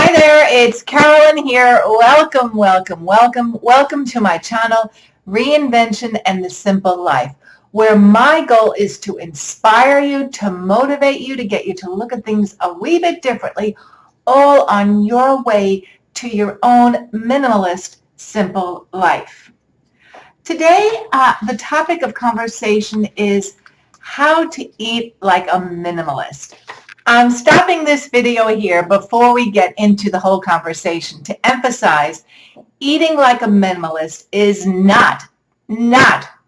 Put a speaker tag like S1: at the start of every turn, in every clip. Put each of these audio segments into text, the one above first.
S1: Hi there, it's Carolyn here. Welcome, welcome, welcome, welcome to my channel, Reinvention and the Simple Life, where my goal is to inspire you, to motivate you, to get you to look at things a wee bit differently, all on your way to your own minimalist, simple life. Today, the topic of conversation is how to eat like a minimalist. I'm stopping this video here before we get into the whole conversation to emphasize eating like a minimalist is not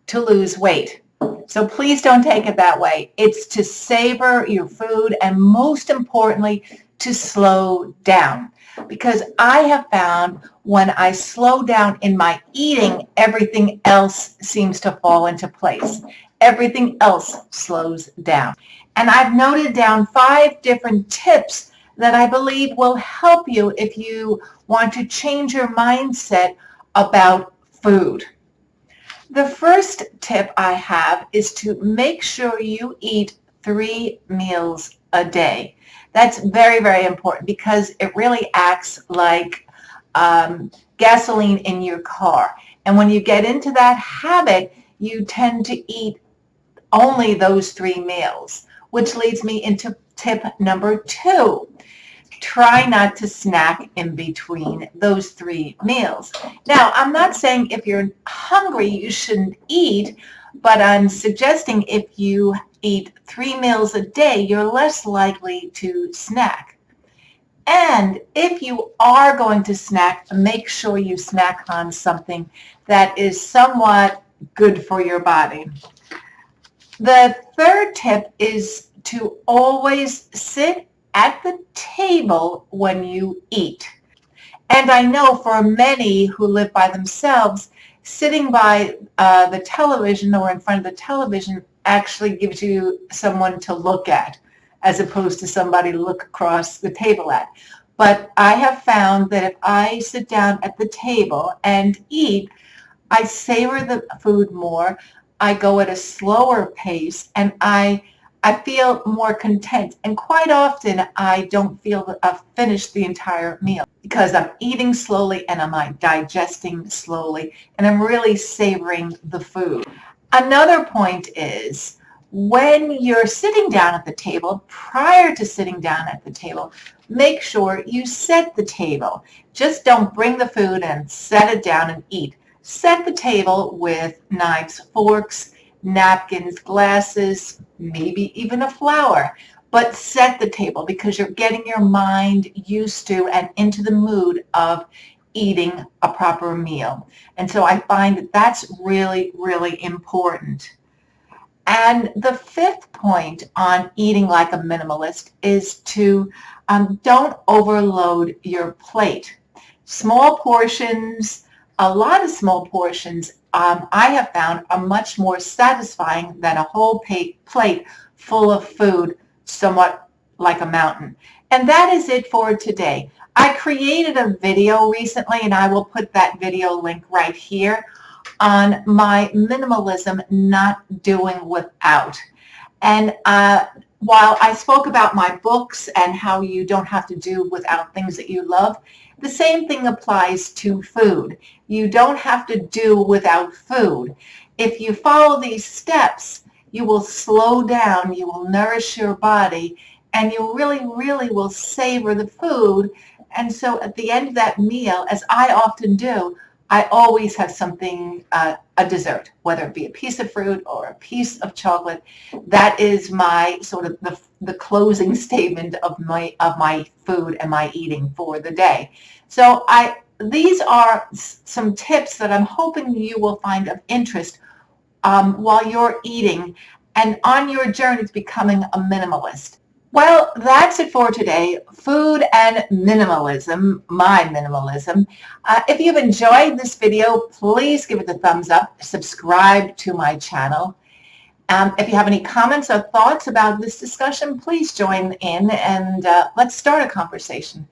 S1: to lose weight. So please don't take it that way. It's to savor your food and most importantly, to slow down. Because I have found when I slow down in my eating, everything else seems to fall into place. Everything else slows down. And I've noted down 5 different tips that I believe will help you if you want to change your mindset about food. The first tip I have is to make sure you eat 3 meals a day. That's very, very important because it really acts like gasoline in your car. And when you get into that habit, you tend to eat only those 3 meals, which leads me into tip number 2. Try not to snack in between those 3 meals. Now, I'm not saying if you're hungry you shouldn't eat, but I'm suggesting if you eat 3 meals a day, you're less likely to snack. And if you are going to snack, make sure you snack on something that is somewhat good for your body. The third tip is to always sit at the table when you eat. And I know for many who live by themselves, sitting by the television or in front of the television actually gives you someone to look at as opposed to somebody to look across the table at. But I have found that if I sit down at the table and eat, I savor the food more. I go at a slower pace and I feel more content. And quite often I don't feel that I've finished the entire meal because I'm eating slowly and I'm digesting slowly and I'm really savoring the food. Another point is when you're sitting down at the table, prior to sitting down at the table, make sure you set the table. Just don't bring the food and set it down and eat. Set the table with knives, forks, napkins, glasses, maybe even a flower. But set the table because you're getting your mind used to and into the mood of eating a proper meal. And so I find that that's really, really important. And the 5th point on eating like a minimalist is to don't overload your plate. Small portions, a lot of small portions, I have found are much more satisfying than a whole plate full of food, somewhat like a mountain. And that is it for today. I created a video recently, and I will put that video link right here on my minimalism, not doing without. And while I spoke about my books and how you don't have to do without things that you love, the same thing applies to food. You don't have to do without food. If you follow these steps, you will slow down, you will nourish your body, and you really, really will savor the food. And so at the end of that meal, as I often do, I always have something, a dessert, whether it be a piece of fruit or a piece of chocolate. That is my sort of the closing statement of my food and my eating for the day. So these are some tips that I'm hoping you will find of interest while you're eating and on your journey to becoming a minimalist. Well, that's it for today. Food and minimalism, my minimalism. If you've enjoyed this video, please give it a thumbs up. Subscribe to my channel. If you have any comments or thoughts about this discussion, please join in and let's start a conversation.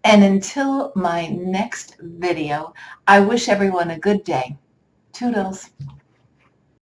S1: And until my next video, I wish everyone a good day. Toodles.